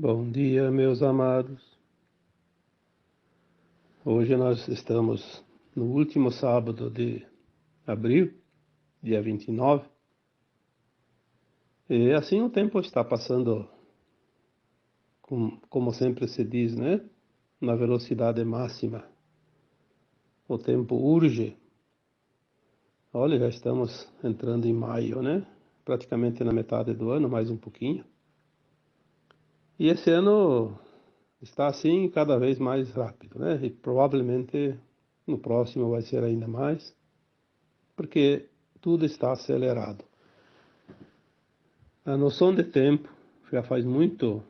Bom dia, meus amados. Hoje nós estamos no último sábado de abril, dia 29, e assim o tempo está passando, como sempre se diz, né? Na velocidade máxima. O tempo urge. Olha, já estamos entrando em maio, né? Praticamente na metade do ano, mais um pouquinho. E esse ano está assim cada vez mais rápido, né? E provavelmente no próximo vai ser ainda mais, porque tudo está acelerado. A noção de tempo já faz muitos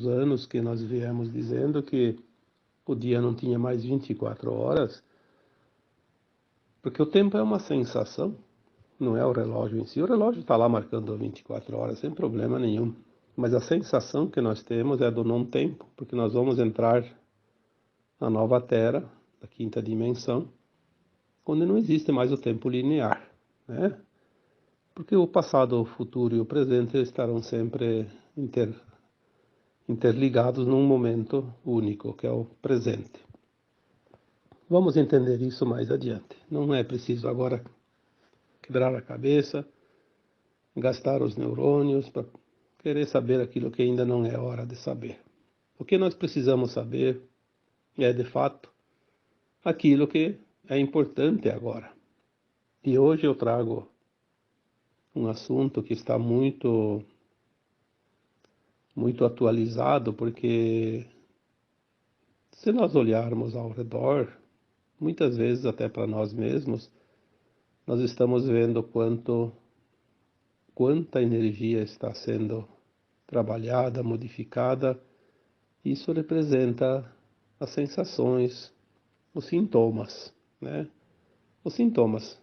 anos que nós viemos dizendo que o dia não tinha mais 24 horas, porque o tempo é uma sensação, não é o relógio em si. O relógio está lá marcando 24 horas sem problema nenhum, mas a sensação que nós temos é do não tempo, porque nós vamos entrar na nova Terra, da quinta dimensão, onde não existe mais o tempo linear, né? Porque o passado, o futuro e o presente estarão sempre interligados num momento único, que é o presente. Vamos entender isso mais adiante. Não é preciso agora quebrar a cabeça, gastar os neurônios para querer saber aquilo que ainda não é hora de saber. O que nós precisamos saber é, de fato, aquilo que é importante agora. E hoje eu trago um assunto que está muito atualizado, porque se nós olharmos ao redor, muitas vezes até para nós mesmos, nós estamos vendo quanta energia está sendo trabalhada, modificada. Isso representa as sensações, os sintomas, né? Os sintomas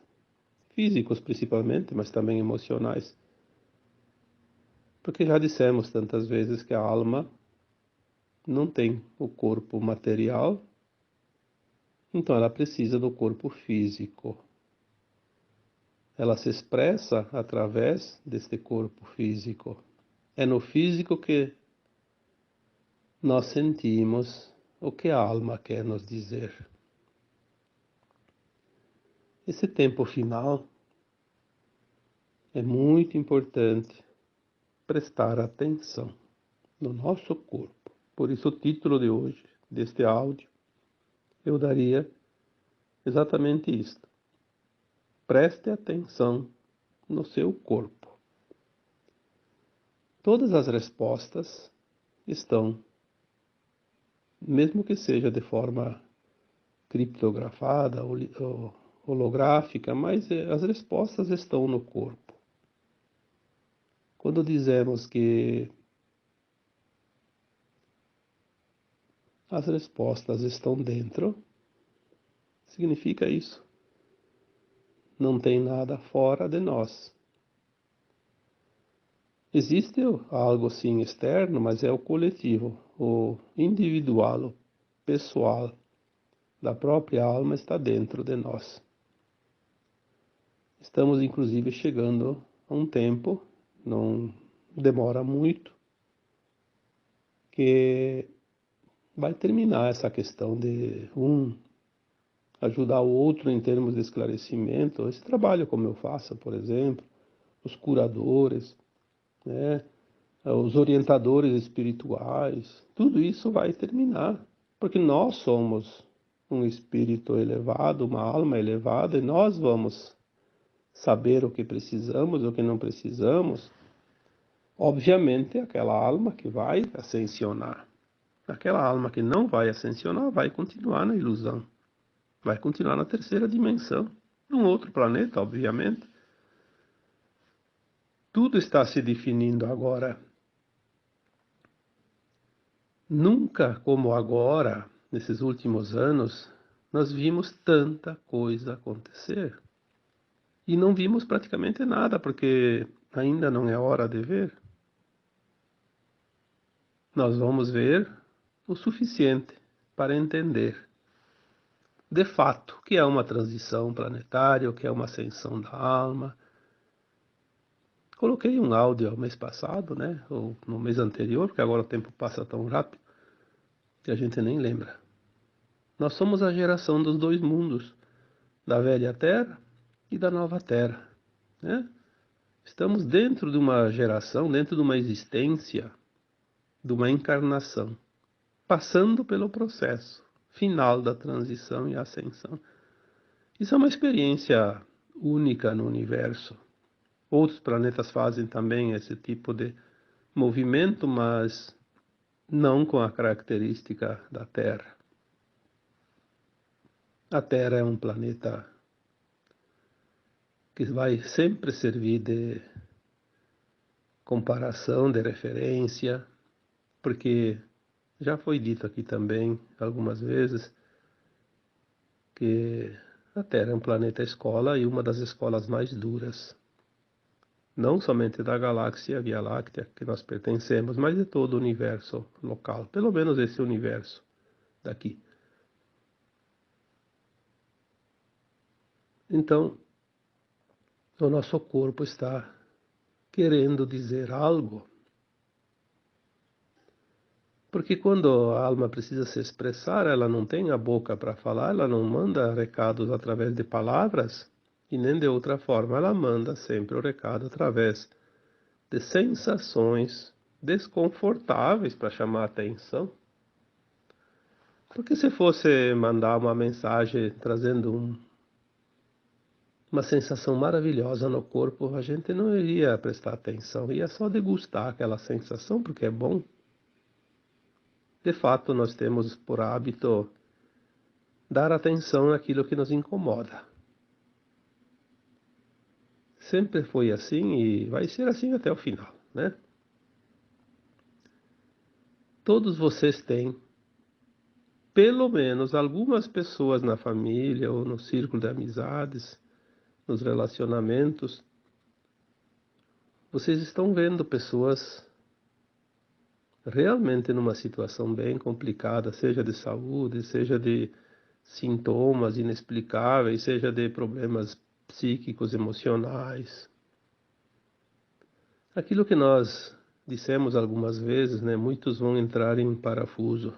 físicos principalmente, mas também emocionais. Porque já dissemos tantas vezes que a alma não tem o corpo material, então ela precisa do corpo físico. Ela se expressa através deste corpo físico. É no físico que nós sentimos o que a alma quer nos dizer. Esse tempo final é muito importante prestar atenção no nosso corpo. Por isso o título de hoje, deste áudio, eu daria exatamente isto. Preste atenção no seu corpo. Todas as respostas estão, mesmo que seja de forma criptografada ou holográfica, mas as respostas estão no corpo. Quando dizemos que as respostas estão dentro, significa isso. Não tem nada fora de nós. Existe algo sim externo, mas é o coletivo, o individual, o pessoal da própria alma está dentro de nós. Estamos inclusive chegando a um tempo, não demora muito, que vai terminar essa questão de ajudar o outro em termos de esclarecimento. Esse trabalho como eu faço, por exemplo, os curadores, né, os orientadores espirituais, tudo isso vai terminar, porque nós somos um espírito elevado, uma alma elevada, e nós vamos saber o que precisamos, o que não precisamos. Obviamente, aquela alma que vai ascensionar. Aquela alma que não vai ascensionar vai continuar na ilusão. Vai continuar na terceira dimensão. Num outro planeta, obviamente. Tudo está se definindo agora. Nunca como agora, nesses últimos anos, nós vimos tanta coisa acontecer. E não vimos praticamente nada, porque ainda não é hora de ver. Nós vamos ver o suficiente para entender, de fato, o que é uma transição planetária, o que é uma ascensão da alma, Coloquei um áudio no mês passado, né? Ou no mês anterior, porque agora o tempo passa tão rápido que a gente nem lembra. Nós somos a geração dos dois mundos, da velha terra e da nova terra, né? Estamos dentro de uma geração, dentro de uma existência, de uma encarnação, passando pelo processo final da transição e ascensão. Isso é uma experiência única no universo. Outros planetas fazem também esse tipo de movimento, mas não com a característica da Terra. A Terra é um planeta que vai sempre servir de comparação, de referência, porque já foi dito aqui também algumas vezes que a Terra é um planeta escola e uma das escolas mais duras. Não somente da galáxia Via Láctea que nós pertencemos, mas de todo o universo local, pelo menos esse universo daqui. Então, o nosso corpo está querendo dizer algo, porque quando a alma precisa se expressar, ela não tem a boca para falar, ela não manda recados através de palavras e nem de outra forma, ela manda sempre o recado através de sensações desconfortáveis para chamar a atenção. Porque se fosse mandar uma mensagem trazendo uma sensação maravilhosa no corpo, a gente não iria prestar atenção, ia só degustar aquela sensação, porque é bom. De fato, nós temos por hábito dar atenção naquilo que nos incomoda. Sempre foi assim e vai ser assim até o final, né? Todos vocês têm pelo menos algumas pessoas na família ou no círculo de amizades, nos relacionamentos. Vocês estão vendo pessoas realmente numa situação bem complicada, seja de saúde, seja de sintomas inexplicáveis, seja de problemas psíquicos, emocionais. Aquilo que nós dissemos algumas vezes, né? Muitos vão entrar em parafuso.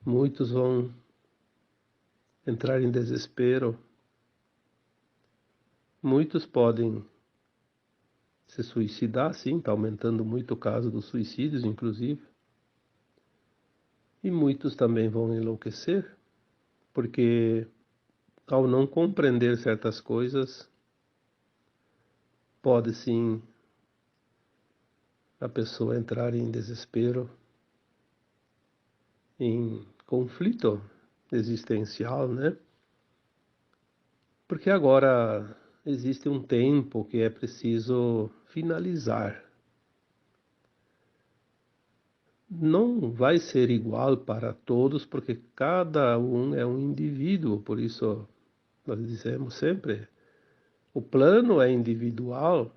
Muitos vão entrar em desespero. Muitos podem se suicidar, sim, está aumentando muito o caso dos suicídios, inclusive. E muitos também vão enlouquecer, porque ao não compreender certas coisas, pode sim a pessoa entrar em desespero, em conflito existencial, né? Porque agora existe um tempo que é preciso finalizar. Não vai ser igual para todos, porque cada um é um indivíduo, por isso nós dizemos sempre, o plano é individual,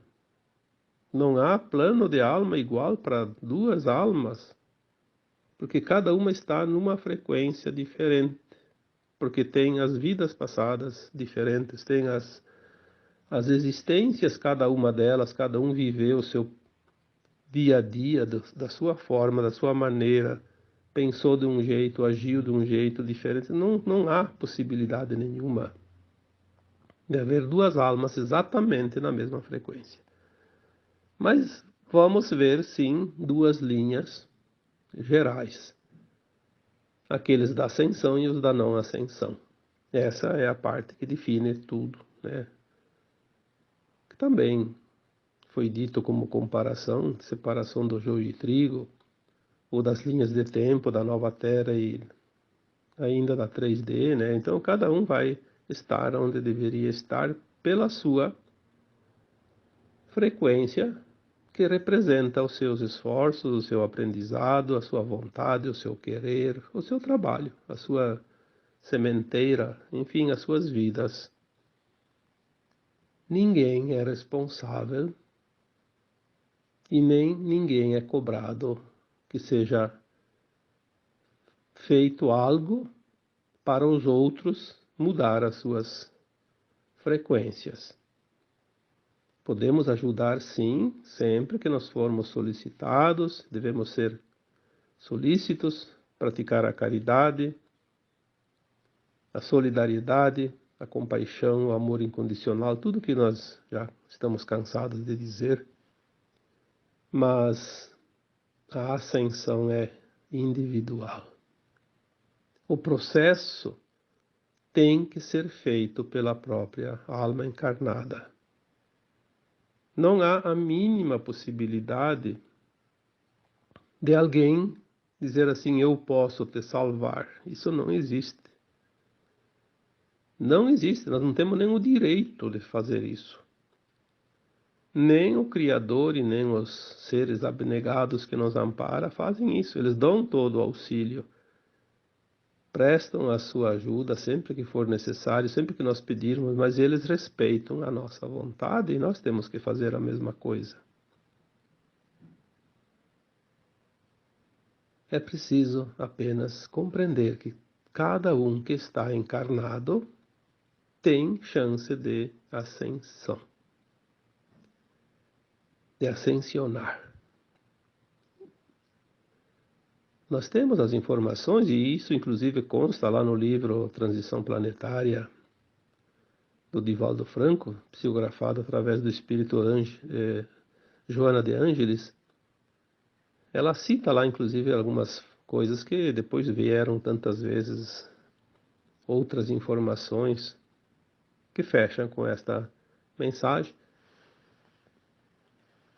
não há plano de alma igual para duas almas, porque cada uma está numa frequência diferente, porque tem as vidas passadas diferentes, tem as existências, cada uma delas, cada um viveu o seu dia a dia, da sua forma, da sua maneira, pensou de um jeito, agiu de um jeito diferente. Não há possibilidade nenhuma de haver duas almas exatamente na mesma frequência. Mas vamos ver, sim, duas linhas gerais. Aqueles da ascensão e os da não ascensão. Essa é a parte que define tudo, né? Que também foi dito como comparação, separação do joio e trigo, ou das linhas de tempo da nova Terra e ainda da 3D, né? Então cada um vai estar onde deveria estar pela sua frequência, que representa os seus esforços, o seu aprendizado, a sua vontade, o seu querer, o seu trabalho, a sua sementeira, enfim, as suas vidas. Ninguém é responsável e nem ninguém é cobrado que seja feito algo para os outros mudar as suas frequências. Podemos ajudar, sim, sempre que nós formos solicitados, devemos ser solícitos, praticar a caridade, a solidariedade, a compaixão, o amor incondicional, tudo que nós já estamos cansados de dizer, mas a ascensão é individual. O processo tem que ser feito pela própria alma encarnada. Não há a mínima possibilidade de alguém dizer assim, eu posso te salvar. Isso não existe. Não existe, nós não temos nem o direito de fazer isso. Nem o Criador e nem os seres abnegados que nos amparam fazem isso. Eles dão todo o auxílio, prestam a sua ajuda sempre que for necessário, sempre que nós pedirmos, mas eles respeitam a nossa vontade e nós temos que fazer a mesma coisa. É preciso apenas compreender que cada um que está encarnado tem chance de ascensão, de ascensionar. Nós temos as informações, e isso inclusive consta lá no livro Transição Planetária, do Divaldo Franco, psicografado através do espírito Joana de Ângeles. Ela cita lá inclusive algumas coisas que depois vieram tantas vezes, outras informações que fecham com esta mensagem,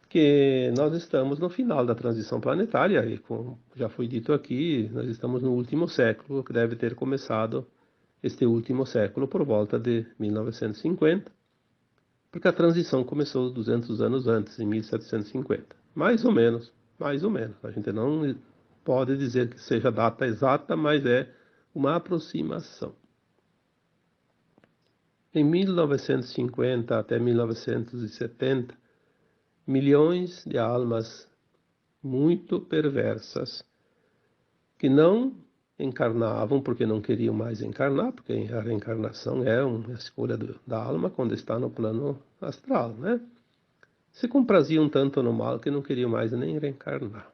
que nós estamos no final da transição planetária, e como já foi dito aqui, nós estamos no último século, que deve ter começado este último século por volta de 1950, porque a transição começou 200 anos antes, em 1750. Mais ou menos, mais ou menos. A gente não pode dizer que seja a data exata, mas é uma aproximação. Em 1950 até 1970, milhões de almas muito perversas que não encarnavam porque não queriam mais encarnar, porque a reencarnação é uma escolha da alma quando está no plano astral, né? Se compraziam tanto no mal que não queriam mais nem reencarnar.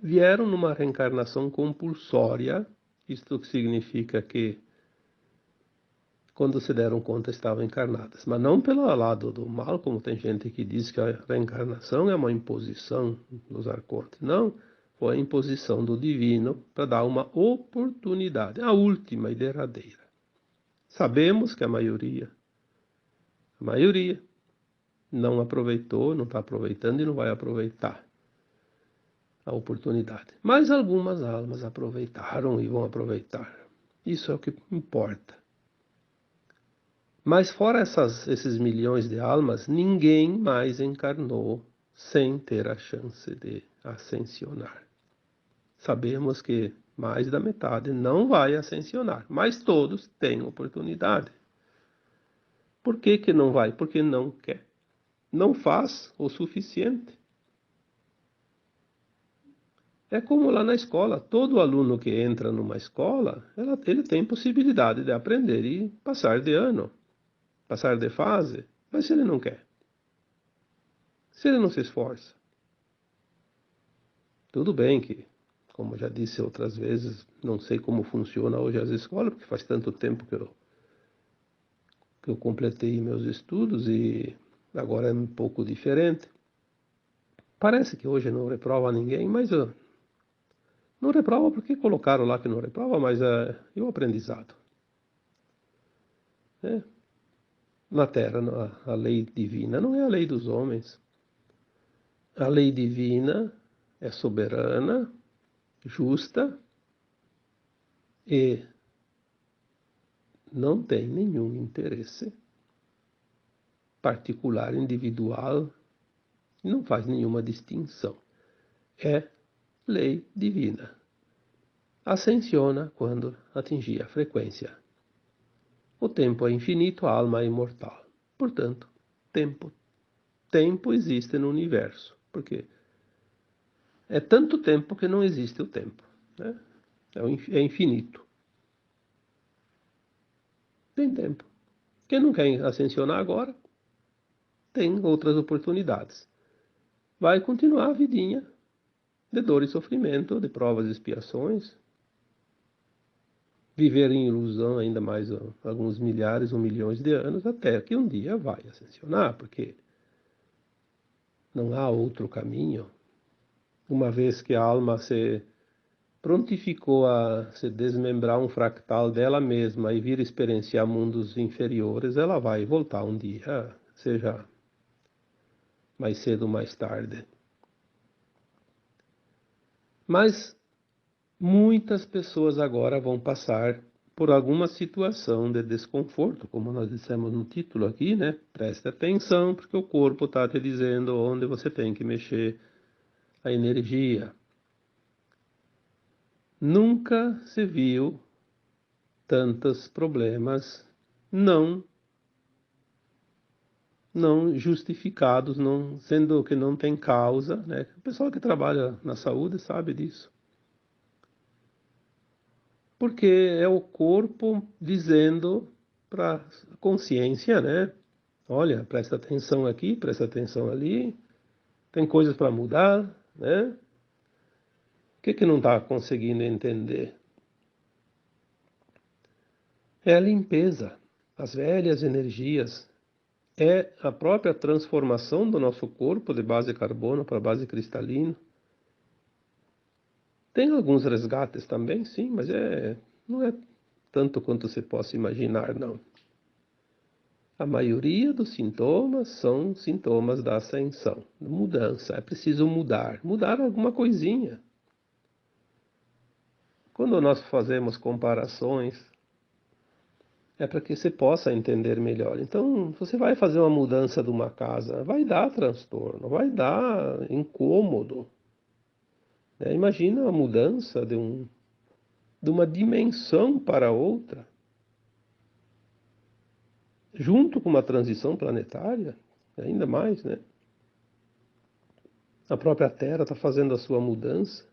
Vieram numa reencarnação compulsória, isto significa que quando se deram conta estavam encarnadas, mas não pelo lado do mal, como tem gente que diz que a reencarnação é uma imposição dos arcontes. Não, foi a imposição do divino para dar uma oportunidade, a última e derradeira. Sabemos que a maioria não aproveitou, não está aproveitando e não vai aproveitar a oportunidade. Mas algumas almas aproveitaram e vão aproveitar. Isso é o que importa. Mas fora esses milhões de almas, ninguém mais encarnou sem ter a chance de ascensionar. Sabemos que mais da metade não vai ascensionar, mas todos têm oportunidade. Por que que não vai? Porque não quer. Não faz o suficiente. É como lá na escola, todo aluno que entra numa escola, ele tem possibilidade de aprender e passar de ano, passar de fase, mas se ele não quer, se ele não se esforça, tudo bem que, como já disse outras vezes, não sei como funciona hoje as escolas, porque faz tanto tempo que eu completei meus estudos e agora é um pouco diferente. Parece que hoje não reprova ninguém, mas não reprova porque colocaram lá que não reprova, mas é o aprendizado. Né? Na Terra, a lei divina não é a lei dos homens. A lei divina é soberana, justa e não tem nenhum interesse particular, individual, não faz nenhuma distinção. É lei divina. Ascensiona quando atingir a frequência. O tempo é infinito, a alma é imortal. Portanto, tempo existe no universo, porque é tanto tempo que não existe o tempo, né? É infinito. Tem tempo. Quem não quer ascensionar agora, tem outras oportunidades. Vai continuar a vidinha de dor e sofrimento, de provas e expiações, viver em ilusão ainda mais alguns milhares ou milhões de anos, até que um dia vai ascensionar, porque não há outro caminho. Uma vez que a alma se prontificou a se desmembrar um fractal dela mesma e vir experienciar mundos inferiores, ela vai voltar um dia, seja mais cedo ou mais tarde. Mas muitas pessoas agora vão passar por alguma situação de desconforto, como nós dissemos no título aqui, né? Preste atenção, porque o corpo está te dizendo onde você tem que mexer a energia. Nunca se viu tantos problemas não justificados, não sendo que não tem causa, né? O pessoal que trabalha na saúde sabe disso. Porque é o corpo dizendo para a consciência, né? Olha, presta atenção aqui, presta atenção ali, tem coisas para mudar, né? O que não está conseguindo entender? É a limpeza, as velhas energias, é a própria transformação do nosso corpo de base carbono para base cristalina. Tem alguns resgates também, sim, mas não é tanto quanto você possa imaginar, não. A maioria dos sintomas são sintomas da ascensão, mudança. É preciso mudar alguma coisinha. Quando nós fazemos comparações, é para que você possa entender melhor. Então, você vai fazer uma mudança de uma casa, vai dar transtorno, vai dar incômodo. Né? Imagina a mudança de uma dimensão para outra, junto com uma transição planetária, ainda mais, né? A própria Terra está fazendo a sua mudança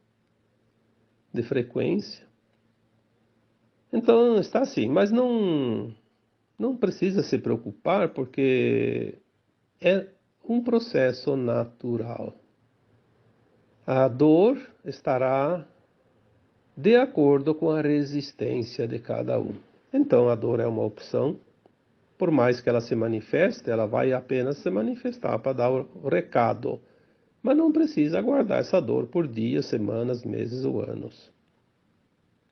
de frequência. Então está assim, mas não precisa se preocupar porque é um processo natural. A dor estará de acordo com a resistência de cada um. Então a dor é uma opção, por mais que ela se manifeste, ela vai apenas se manifestar para dar o recado. Mas não precisa aguardar essa dor por dias, semanas, meses ou anos.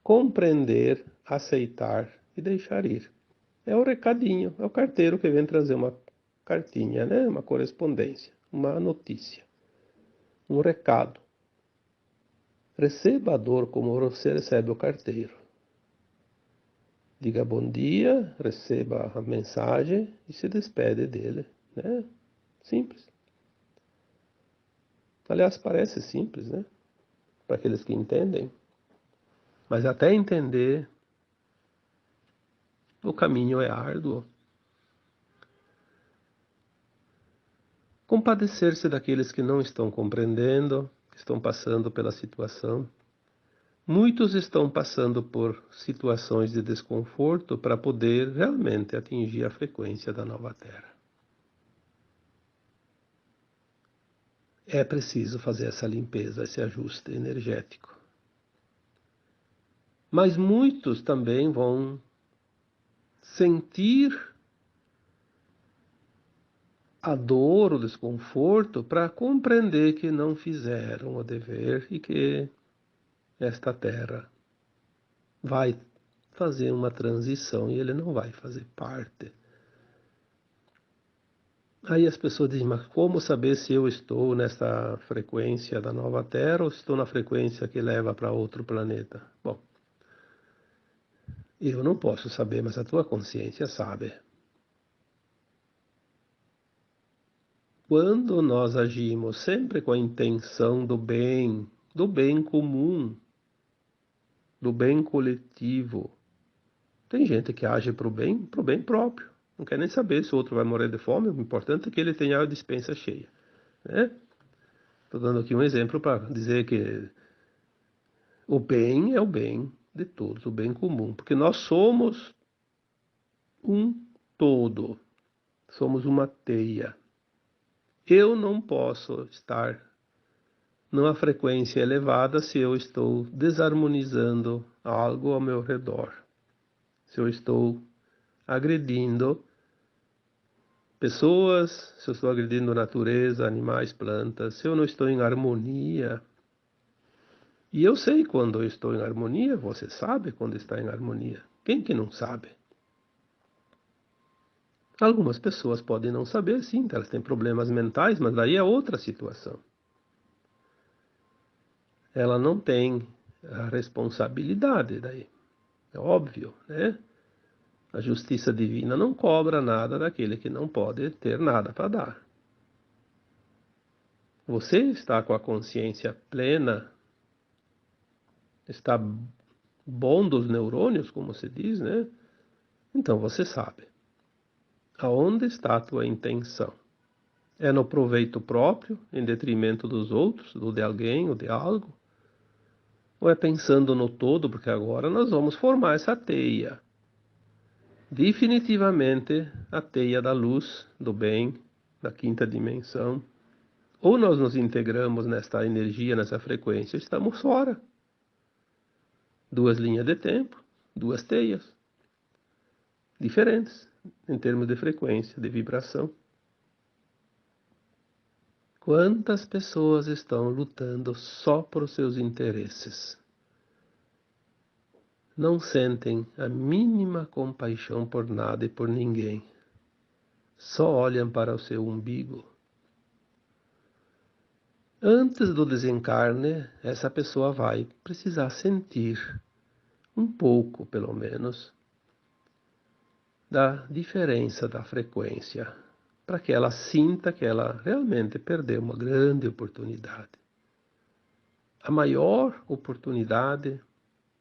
Compreender, aceitar e deixar ir. É o recadinho, é o carteiro que vem trazer uma cartinha, né? Uma correspondência, uma notícia, um recado. Receba a dor como você recebe o carteiro. Diga bom dia, receba a mensagem e se despede dele, né? Simples. Aliás, parece simples, né? Para aqueles que entendem. Mas até entender, o caminho é árduo. Compadecer-se daqueles que não estão compreendendo, que estão passando pela situação. Muitos estão passando por situações de desconforto para poder realmente atingir a frequência da nova Terra. É preciso fazer essa limpeza, esse ajuste energético. Mas muitos também vão sentir a dor, o desconforto, para compreender que não fizeram o dever e que esta Terra vai fazer uma transição e ele não vai fazer parte. Aí as pessoas dizem, mas como saber se eu estou nessa frequência da nova Terra ou estou na frequência que leva para outro planeta? Bom, eu não posso saber, mas a tua consciência sabe. Quando nós agimos sempre com a intenção do bem comum, do bem coletivo, tem gente que age para o bem próprio. Não quer nem saber se o outro vai morrer de fome, o importante é que ele tenha a despensa cheia, né? Estou dando aqui um exemplo para dizer que o bem é o bem de todos, o bem comum, porque nós somos um todo, somos uma teia. Eu não posso estar numa frequência elevada se eu estou desarmonizando algo ao meu redor, se eu estou agredindo pessoas, se eu estou agredindo natureza, animais, plantas, se eu não estou em harmonia. E eu sei quando eu estou em harmonia, você sabe quando está em harmonia. Quem que não sabe? Algumas pessoas podem não saber, sim, elas têm problemas mentais, mas daí é outra situação. Ela não tem a responsabilidade daí. É óbvio, né? A justiça divina não cobra nada daquele que não pode ter nada para dar. Você está com a consciência plena, está bom dos neurônios, como se diz, né? Então você sabe aonde está a tua intenção. É no proveito próprio, em detrimento dos outros, do de alguém ou de algo? Ou é pensando no todo, porque agora nós vamos formar essa teia. Definitivamente a teia da luz, do bem, da quinta dimensão. Ou nós nos integramos nesta energia, nessa frequência, estamos fora. Duas linhas de tempo, duas teias, diferentes em termos de frequência, de vibração. Quantas pessoas estão lutando só por seus interesses? Não sentem a mínima compaixão por nada e por ninguém. Só olham para o seu umbigo. Antes do desencarne, essa pessoa vai precisar sentir um pouco, pelo menos, da diferença da frequência, para que ela sinta que ela realmente perdeu uma grande oportunidade. A maior oportunidade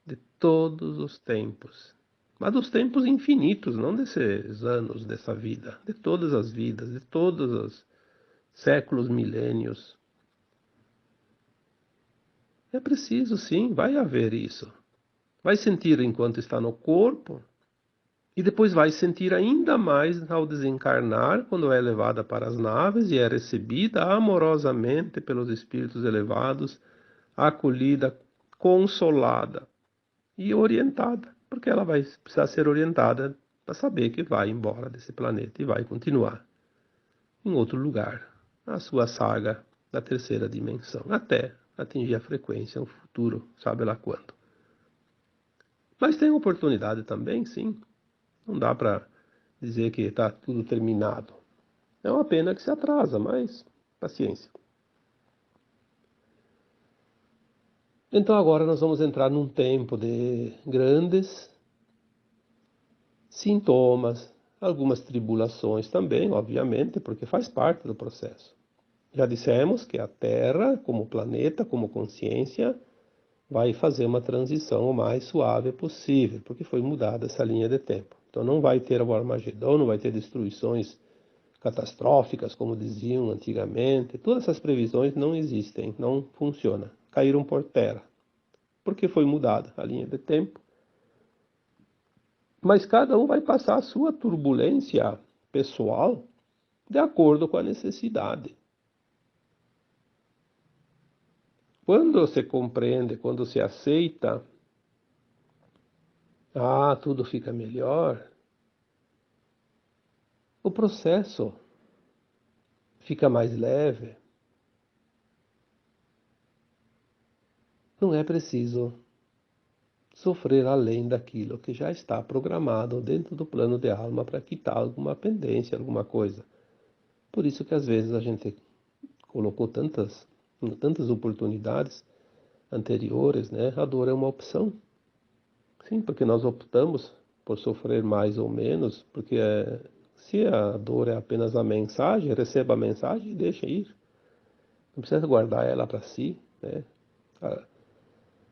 de todos os tempos. Mas dos tempos infinitos, não desses anos dessa vida, de todas as vidas, de todos os séculos, milênios. É preciso, sim, vai haver isso. Vai sentir enquanto está no corpo e depois vai sentir ainda mais ao desencarnar, quando é levada para as naves e é recebida amorosamente pelos espíritos elevados, acolhida, consolada e orientada, porque ela vai precisar ser orientada para saber que vai embora desse planeta e vai continuar em outro lugar, a sua saga da terceira dimensão, até atingir a frequência no futuro, sabe lá quando. Mas tem oportunidade também, sim. Não dá para dizer que está tudo terminado. É uma pena que se atrasa, mas paciência. Então agora nós vamos entrar num tempo de grandes sintomas, algumas tribulações também, obviamente, porque faz parte do processo. Já dissemos que a Terra, como planeta, como consciência, vai fazer uma transição o mais suave possível, porque foi mudada essa linha de tempo. Então não vai ter o Armagedon, não vai ter destruições catastróficas, como diziam antigamente. Todas essas previsões não existem, não funcionam. Caíram por terra, porque foi mudada a linha de tempo. Mas cada um vai passar a sua turbulência pessoal de acordo com a necessidade. Quando você compreende, quando você aceita, tudo fica melhor, o processo fica mais leve. Não é preciso sofrer além daquilo que já está programado dentro do plano de alma para quitar alguma pendência, alguma coisa. Por isso que às vezes a gente colocou tantas oportunidades anteriores, né? A dor é uma opção. Sim, porque nós optamos por sofrer mais ou menos, porque se a dor é apenas a mensagem, receba a mensagem e deixa ir. Não precisa guardar ela para si, né?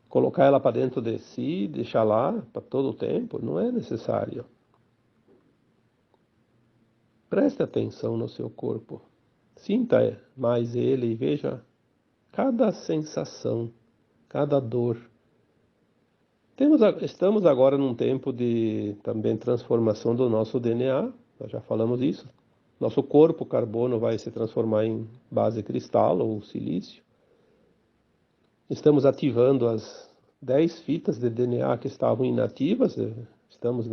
Colocar ela para dentro de si, deixar lá para todo o tempo, não é necessário. Preste atenção no seu corpo. Sinta mais ele e veja cada sensação, cada dor. Estamos agora num tempo de também transformação do nosso DNA, nós já falamos isso. Nosso corpo, carbono, vai se transformar em base cristal ou silício. Estamos ativando as 10 fitas de DNA que estavam inativas. Estamos,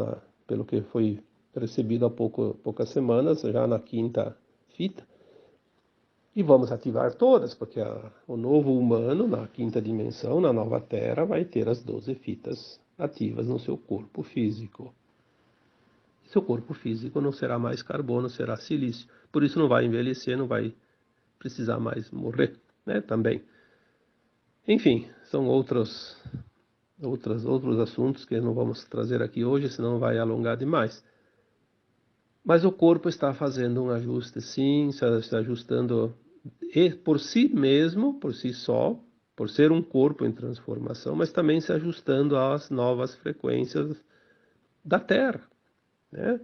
pelo que foi recebido há poucas semanas, já na 5ª fita. E vamos ativar todas, porque o novo humano, na 5ª dimensão, na nova Terra, vai ter as 12 fitas ativas no seu corpo físico. Seu corpo físico não será mais carbono, será silício. Por isso não vai envelhecer, não vai precisar mais morrer, né, também. Enfim, são outros assuntos que não vamos trazer aqui hoje, senão vai alongar demais. Mas o corpo está fazendo um ajuste, sim, está ajustando por si mesmo, por si só, por ser um corpo em transformação, mas também se ajustando às novas frequências da Terra, né?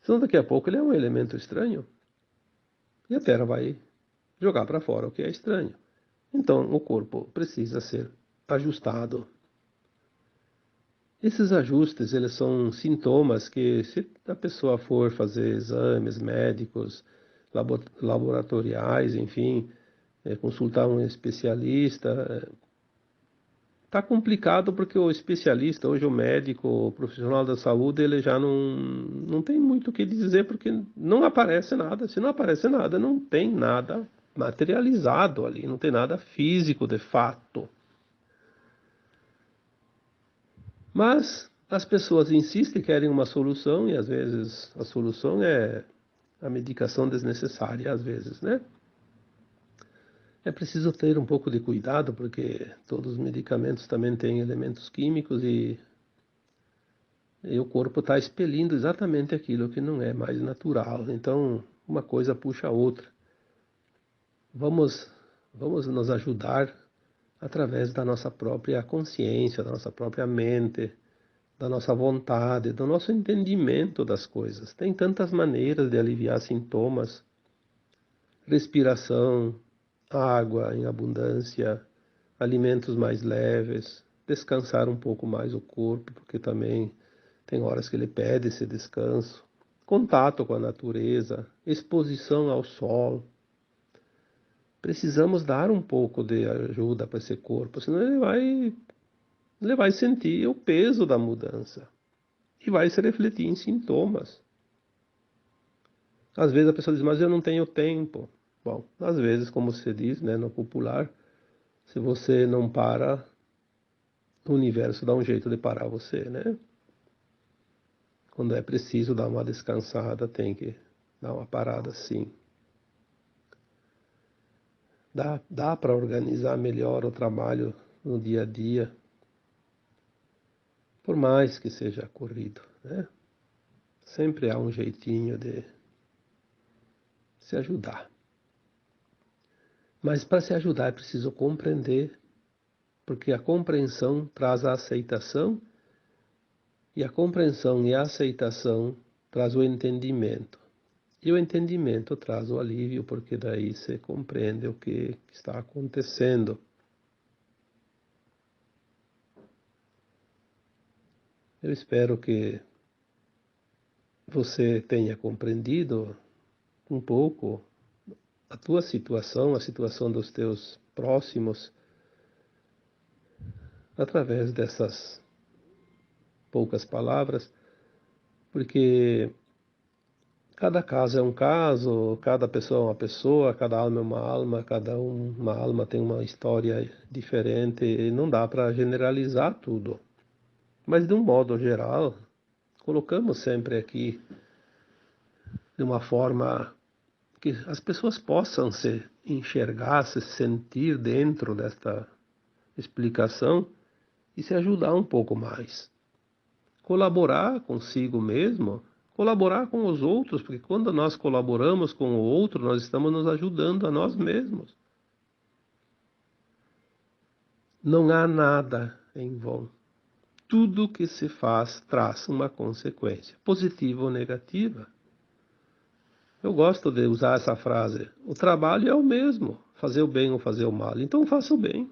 Senão daqui a pouco ele é um elemento estranho e a Terra vai jogar para fora o que é estranho. Então o corpo precisa ser ajustado. Esses ajustes, eles são sintomas que, se a pessoa for fazer exames médicos, laboratoriais, enfim, consultar um especialista, tá complicado porque o especialista, hoje o médico, o profissional da saúde, ele já não tem muito o que dizer porque não aparece nada. Se não aparece nada, não tem nada materializado ali, não tem nada físico de fato. Mas as pessoas insistem, querem uma solução e às vezes a solução é a medicação desnecessária, às vezes, né? É preciso ter um pouco de cuidado porque todos os medicamentos também têm elementos químicos e o corpo está expelindo exatamente aquilo que não é mais natural. Então, uma coisa puxa a outra. Vamos, vamos nos ajudar através da nossa própria consciência, da nossa própria mente, da nossa vontade, do nosso entendimento das coisas. Tem tantas maneiras de aliviar sintomas: respiração, água em abundância, alimentos mais leves, descansar um pouco mais o corpo, porque também tem horas que ele pede esse descanso, contato com a natureza, exposição ao sol. Precisamos dar um pouco de ajuda para esse corpo, senão ele vai sentir o peso da mudança e vai se refletir em sintomas. Às vezes a pessoa diz, mas eu não tenho tempo. Bom, às vezes, como se diz, né, no popular, se você não para, o universo dá um jeito de parar você, né? Quando é preciso dar uma descansada, tem que dar uma parada, sim. Dá para organizar melhor o trabalho no dia a dia, por mais que seja corrido, né? Sempre há um jeitinho de se ajudar. Mas para se ajudar é preciso compreender, porque a compreensão traz a aceitação, e a compreensão e a aceitação traz o entendimento. E o entendimento traz o alívio, porque daí você compreende o que está acontecendo. Eu espero que você tenha compreendido um pouco a tua situação, a situação dos teus próximos, através dessas poucas palavras, porque cada caso é um caso, cada pessoa é uma pessoa, cada alma é uma alma, uma alma tem uma história diferente, e não dá para generalizar tudo. Mas de um modo geral, colocamos sempre aqui de uma forma que as pessoas possam se enxergar, se sentir dentro desta explicação e se ajudar um pouco mais. Colaborar consigo mesmo, colaborar com os outros, porque quando nós colaboramos com o outro, nós estamos nos ajudando a nós mesmos. Não há nada em vão. Tudo que se faz traz uma consequência, positiva ou negativa. Eu gosto de usar essa frase. O trabalho é o mesmo, fazer o bem ou fazer o mal. Então faça o bem.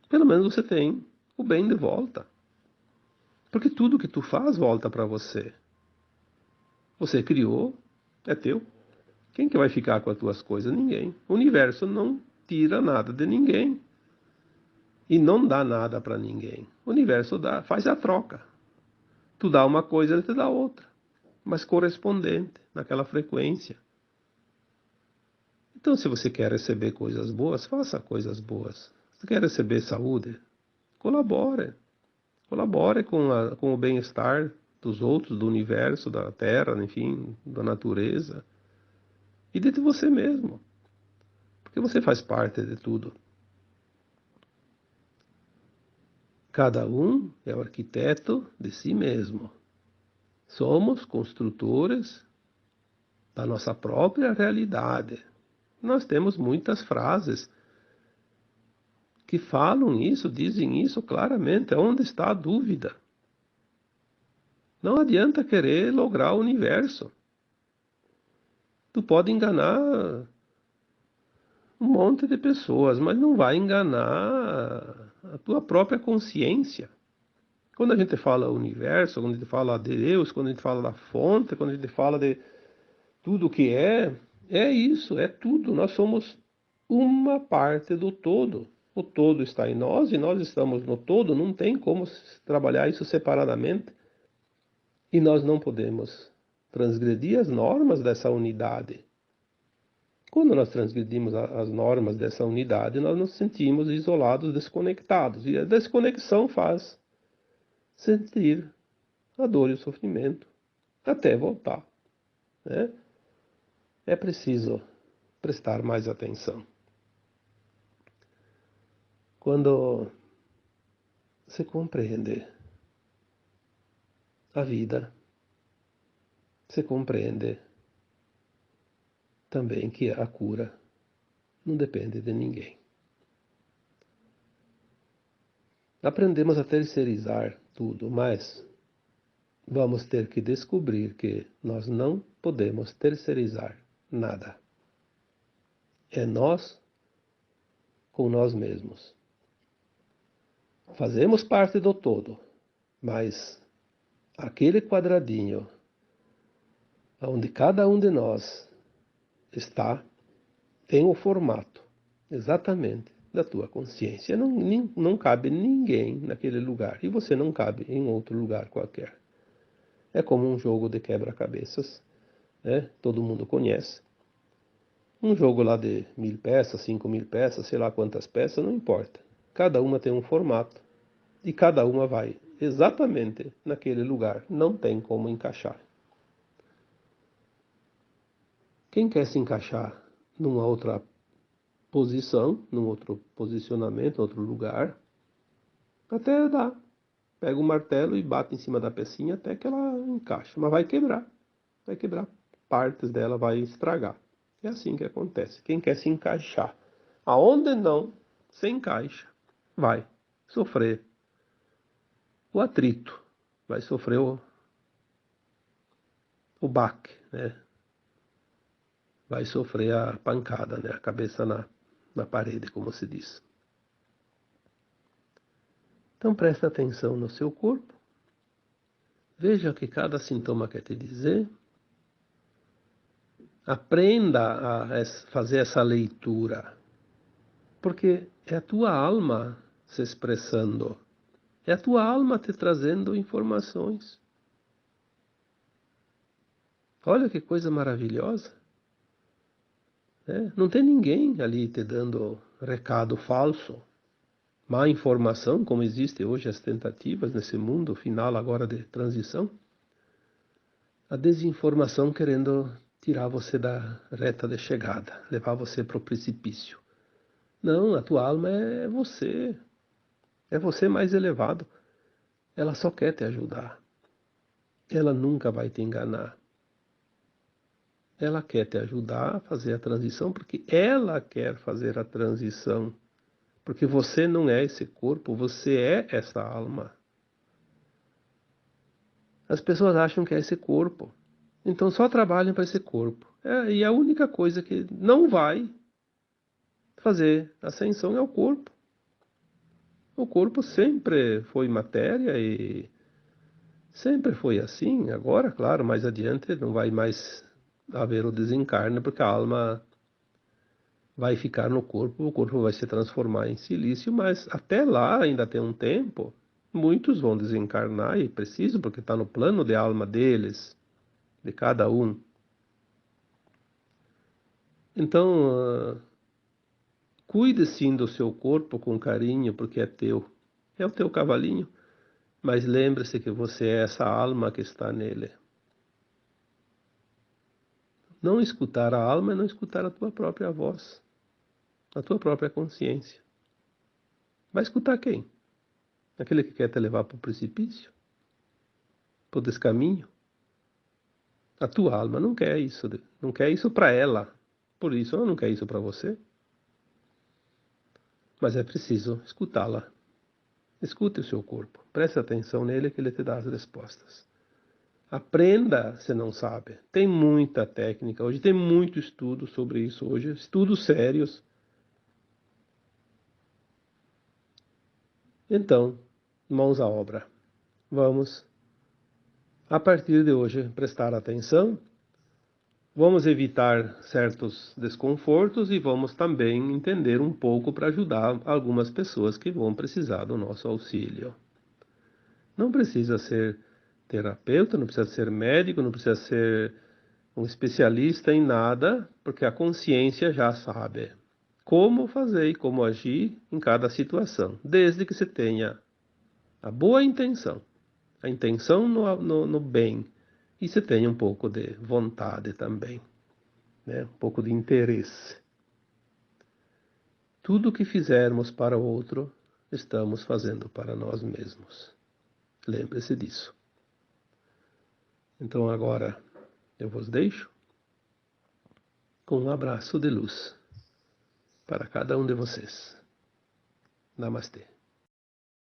Pelo menos você tem o bem de volta. Porque tudo que tu faz volta para você. Você criou, é teu. Quem que vai ficar com as tuas coisas? Ninguém. O universo não tira nada de ninguém. E não dá nada para ninguém. O universo dá, faz a troca. Tu dá uma coisa, ele te dá outra. Mas correspondente, naquela frequência. Então, se você quer receber coisas boas, faça coisas boas. Se você quer receber saúde, colabore. Colabore com o bem-estar dos outros, do universo, da Terra, enfim, da natureza. E de você mesmo. Porque você faz parte de tudo. Cada um é o arquiteto de si mesmo. Somos construtores da nossa própria realidade. Nós temos muitas frases que falam isso, dizem isso claramente. Onde está a dúvida? Não adianta querer lograr o universo. Tu pode enganar um monte de pessoas, mas não vai enganar a tua própria consciência. Quando a gente fala universo, quando a gente fala de Deus, quando a gente fala da fonte, quando a gente fala de tudo o que é isso, é tudo. Nós somos uma parte do todo. O todo está em nós e nós estamos no todo. Não tem como trabalhar isso separadamente. E nós não podemos transgredir as normas dessa unidade. Quando nós transgredimos as normas dessa unidade, nós nos sentimos isolados, desconectados. E a desconexão faz sentir a dor e o sofrimento até voltar, né? É preciso prestar mais atenção. Quando você compreende a vida, você compreende também que a cura não depende de ninguém. Aprendemos a terceirizar tudo, mas vamos ter que descobrir que nós não podemos terceirizar nada. É nós com nós mesmos. Fazemos parte do todo, mas aquele quadradinho onde cada um de nós está tem o formato exatamente da tua consciência. Não cabe ninguém naquele lugar e você não cabe em outro lugar qualquer. É como um jogo de quebra-cabeças, né? Todo mundo conhece. Um jogo lá de 1000 peças, 5000 peças, sei lá quantas peças, não importa. Cada uma tem um formato e cada uma vai exatamente naquele lugar. Não tem como encaixar. Quem quer se encaixar numa outra posição, num outro posicionamento, outro lugar, até dá. Pega o martelo e bate em cima da pecinha até que ela encaixa. Mas vai quebrar. Vai quebrar partes dela, vai estragar. É assim que acontece. Quem quer se encaixar, aonde não se encaixa, vai sofrer o atrito, vai sofrer o baque, né? Vai sofrer a pancada, né? A cabeça na parede, como se diz. Então presta atenção no seu corpo, veja o que cada sintoma quer te dizer, aprenda a fazer essa leitura, porque é a tua alma se expressando, é a tua alma te trazendo informações. Olha que coisa maravilhosa, né? Não tem ninguém ali te dando recado falso, má informação, como existe hoje as tentativas nesse mundo final agora de transição. A desinformação querendo tirar você da reta de chegada, levar você para o precipício. Não, a tua alma é você. É você mais elevado. Ela só quer te ajudar. Ela nunca vai te enganar. Ela quer te ajudar a fazer a transição porque ela quer fazer a transição. Porque você não é esse corpo, você é essa alma. As pessoas acham que é esse corpo. Então só trabalham para esse corpo. E a única coisa que não vai fazer ascensão é o corpo. O corpo sempre foi matéria e Sempre foi assim, agora, claro, mais adiante não vai mais haver o desencarne, porque a alma vai ficar no corpo, o corpo vai se transformar em silício, mas até lá ainda tem um tempo. Muitos vão desencarnar e precisam, porque está no plano de alma deles, de cada um. Então, cuide sim do seu corpo com carinho, porque é teu. É o teu cavalinho. Mas lembre-se que você é essa alma que está nele. Não escutar a alma é não escutar a tua própria voz, a tua própria consciência. Vai escutar quem? Aquele que quer te levar para o precipício? Para o descaminho? A tua alma não quer isso. Não quer isso para ela. Por isso ela não quer isso para você. Mas é preciso escutá-la. Escute o seu corpo. Preste atenção nele que ele te dá as respostas. Aprenda se não sabe. Tem muita técnica. Hoje tem muito estudo sobre isso. Hoje, estudos sérios. Então, mãos à obra. Vamos, a partir de hoje, prestar atenção. Vamos evitar certos desconfortos e vamos também entender um pouco para ajudar algumas pessoas que vão precisar do nosso auxílio. Não precisa ser terapeuta, não precisa ser médico, não precisa ser um especialista em nada, porque a consciência já sabe como fazer e como agir em cada situação, desde que se tenha a boa intenção, a intenção no bem, e se tenha um pouco de vontade também, né? Um pouco de interesse. Tudo o que fizermos para o outro, estamos fazendo para nós mesmos. Lembre-se disso. Então agora eu vos deixo com um abraço de luz para cada um de vocês. Namastê.